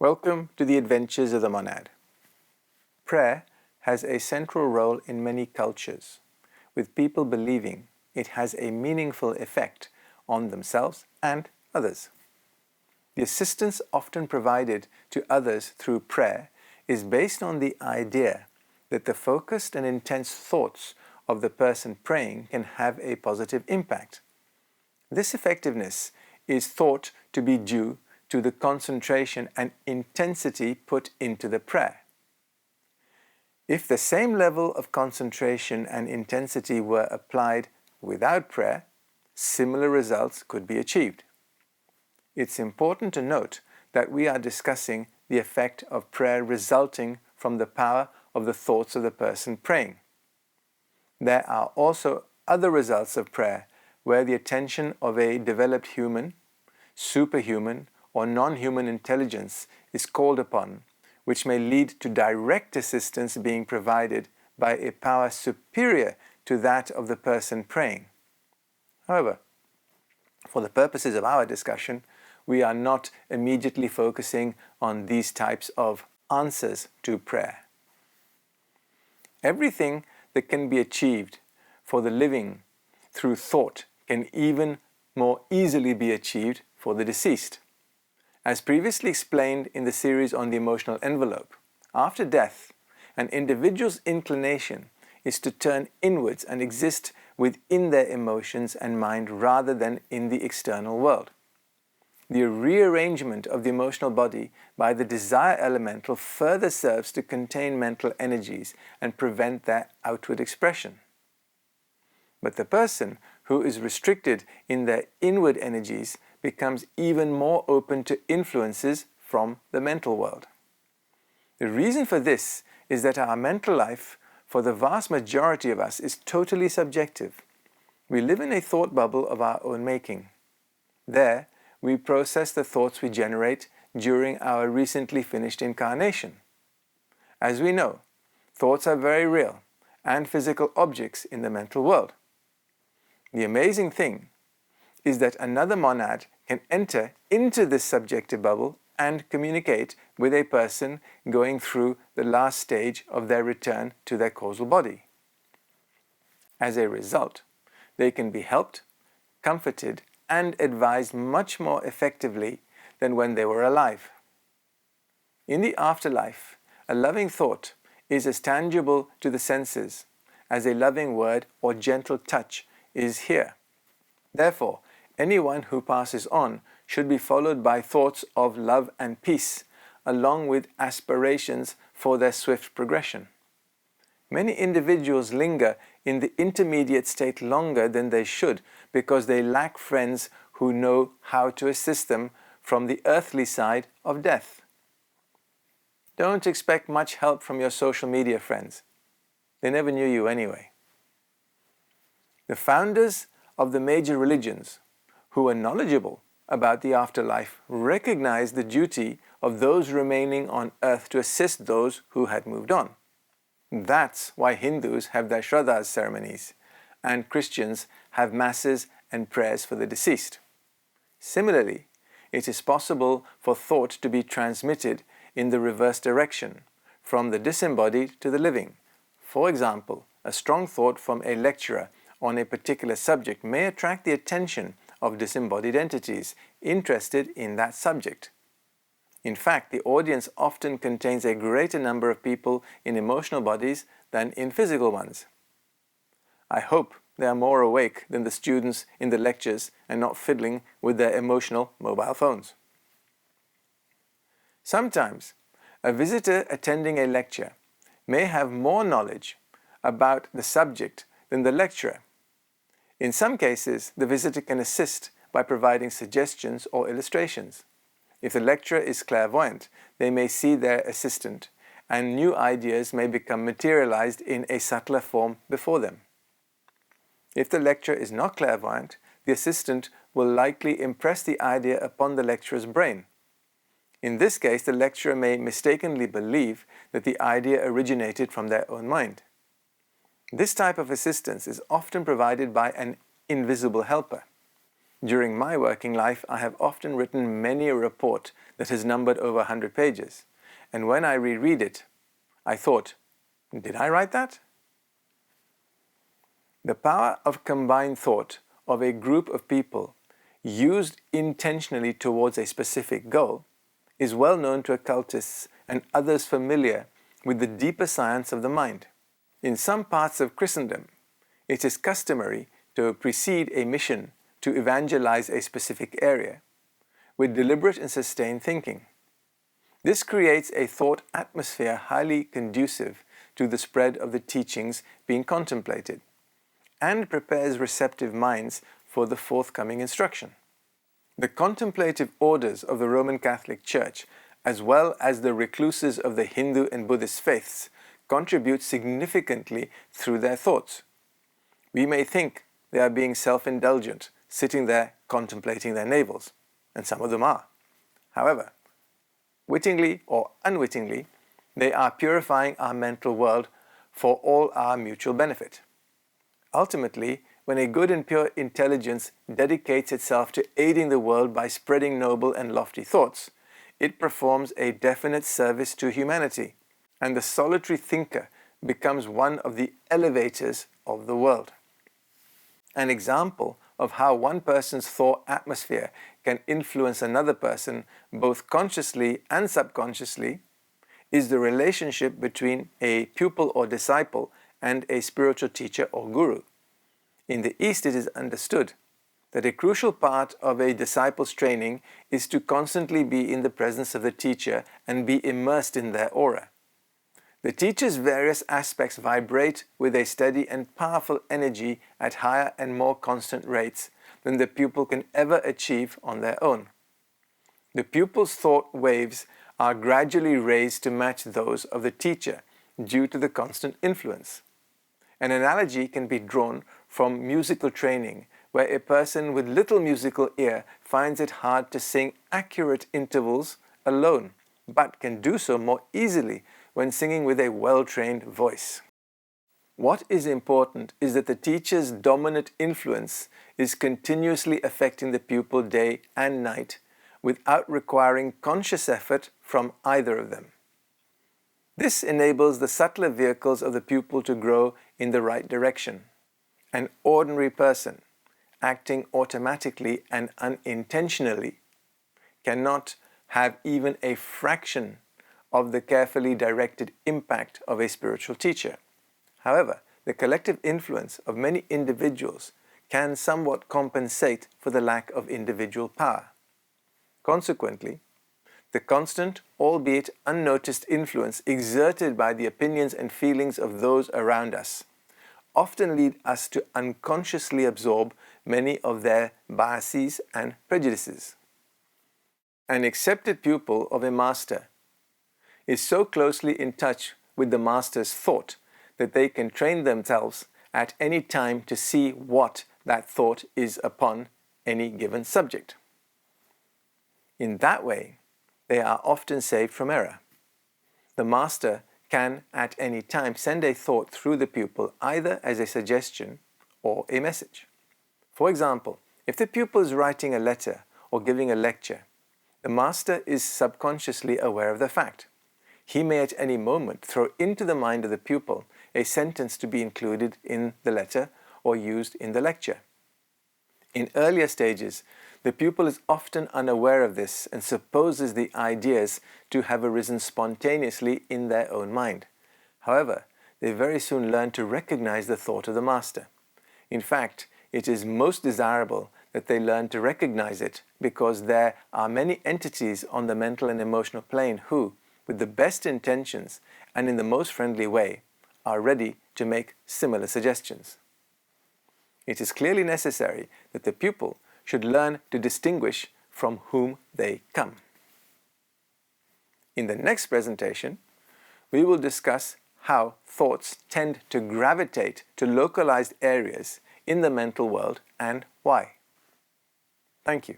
Welcome to the adventures of the monad. Prayer has a central role in many cultures, with people believing it has a meaningful effect on themselves and others. The assistance often provided to others through prayer is based on the idea that the focused and intense thoughts of the person praying can have a positive impact. This effectiveness is thought to be due to the concentration and intensity put into the prayer. If the same level of concentration and intensity were applied without prayer, similar results could be achieved. It's important to note that we are discussing the effect of prayer resulting from the power of the thoughts of the person praying. There are also other results of prayer where the attention of a developed human, superhuman, or non-human intelligence is called upon, which may lead to direct assistance being provided by a power superior to that of the person praying. However, for the purposes of our discussion, we are not immediately focusing on these types of answers to prayer. Everything that can be achieved for the living through thought can even more easily be achieved for the deceased. As previously explained in the series on the emotional envelope, after death, an individual's inclination is to turn inwards and exist within their emotions and mind rather than in the external world. The rearrangement of the emotional body by the desire elemental further serves to contain mental energies and prevent their outward expression. But the person who is restricted in their inward energies becomes even more open to influences from the mental world. The reason for this is that our mental life, for the vast majority of us, is totally subjective. We live in a thought bubble of our own making. There, we process the thoughts we generate during our recently finished incarnation. As we know, thoughts are very real and physical objects in the mental world. The amazing thing is that another monad can enter into this subjective bubble and communicate with a person going through the last stage of their return to their causal body. As a result, they can be helped, comforted, and advised much more effectively than when they were alive. In the afterlife, a loving thought is as tangible to the senses as a loving word or gentle touch is here. Therefore, anyone who passes on should be followed by thoughts of love and peace, along with aspirations for their swift progression. Many individuals linger in the intermediate state longer than they should because they lack friends who know how to assist them from the earthly side of death. Don't expect much help from your social media friends. They never knew you anyway. The founders of the major religions, who were knowledgeable about the afterlife, recognized the duty of those remaining on earth to assist those who had moved on. That's why Hindus have their Shraddhas ceremonies, and Christians have masses and prayers for the deceased. Similarly, it is possible for thought to be transmitted in the reverse direction, from the disembodied to the living. For example, a strong thought from a lecturer on a particular subject may attract the attention of disembodied entities interested in that subject. In fact, the audience often contains a greater number of people in emotional bodies than in physical ones. I hope they are more awake than the students in the lectures and not fiddling with their emotional mobile phones. Sometimes, a visitor attending a lecture may have more knowledge about the subject than the lecturer. In some cases, the visitor can assist by providing suggestions or illustrations. If the lecturer is clairvoyant, they may see their assistant, and new ideas may become materialized in a subtler form before them. If the lecturer is not clairvoyant, the assistant will likely impress the idea upon the lecturer's brain. In this case, the lecturer may mistakenly believe that the idea originated from their own mind. This type of assistance is often provided by an invisible helper. During my working life, I have often written many a report that has numbered over 100 pages, and when I reread it, I thought, did I write that? The power of combined thought of a group of people used intentionally towards a specific goal is well known to occultists and others familiar with the deeper science of the mind. In some parts of Christendom, it is customary to precede a mission to evangelize a specific area with deliberate and sustained thinking. This creates a thought atmosphere highly conducive to the spread of the teachings being contemplated and prepares receptive minds for the forthcoming instruction. The contemplative orders of the Roman Catholic Church, as well as the recluses of the Hindu and Buddhist faiths, contribute significantly through their thoughts. We may think they are being self-indulgent, sitting there contemplating their navels, and some of them are. However, wittingly or unwittingly, they are purifying our mental world for all our mutual benefit. Ultimately, when a good and pure intelligence dedicates itself to aiding the world by spreading noble and lofty thoughts, it performs a definite service to humanity, and the solitary thinker becomes one of the elevators of the world. An example of how one person's thought atmosphere can influence another person both consciously and subconsciously is the relationship between a pupil or disciple and a spiritual teacher or guru. In the East, it is understood that a crucial part of a disciple's training is to constantly be in the presence of the teacher and be immersed in their aura. The teacher's various aspects vibrate with a steady and powerful energy at higher and more constant rates than the pupil can ever achieve on their own. The pupil's thought waves are gradually raised to match those of the teacher due to the constant influence. An analogy can be drawn from musical training, where a person with little musical ear finds it hard to sing accurate intervals alone, but can do so more easily when singing with a well-trained voice. What is important is that the teacher's dominant influence is continuously affecting the pupil day and night without requiring conscious effort from either of them. This enables the subtler vehicles of the pupil to grow in the right direction. An ordinary person, acting automatically and unintentionally, cannot have even a fraction of the carefully directed impact of a spiritual teacher. However, the collective influence of many individuals can somewhat compensate for the lack of individual power. Consequently, the constant, albeit unnoticed influence exerted by the opinions and feelings of those around us often lead us to unconsciously absorb many of their biases and prejudices. An accepted pupil of a master is so closely in touch with the master's thought that they can train themselves at any time to see what that thought is upon any given subject. In that way, they are often saved from error. The master can at any time send a thought through the pupil either as a suggestion or a message. For example, if the pupil is writing a letter or giving a lecture, the master is subconsciously aware of the fact. He may at any moment throw into the mind of the pupil a sentence to be included in the letter or used in the lecture. In earlier stages, the pupil is often unaware of this and supposes the ideas to have arisen spontaneously in their own mind. However, they very soon learn to recognize the thought of the master. In fact, it is most desirable that they learn to recognize it because there are many entities on the mental and emotional plane who, with the best intentions and in the most friendly way, are ready to make similar suggestions. It is clearly necessary that the pupil should learn to distinguish from whom they come. In the next presentation, we will discuss how thoughts tend to gravitate to localized areas in the mental world and why. Thank you.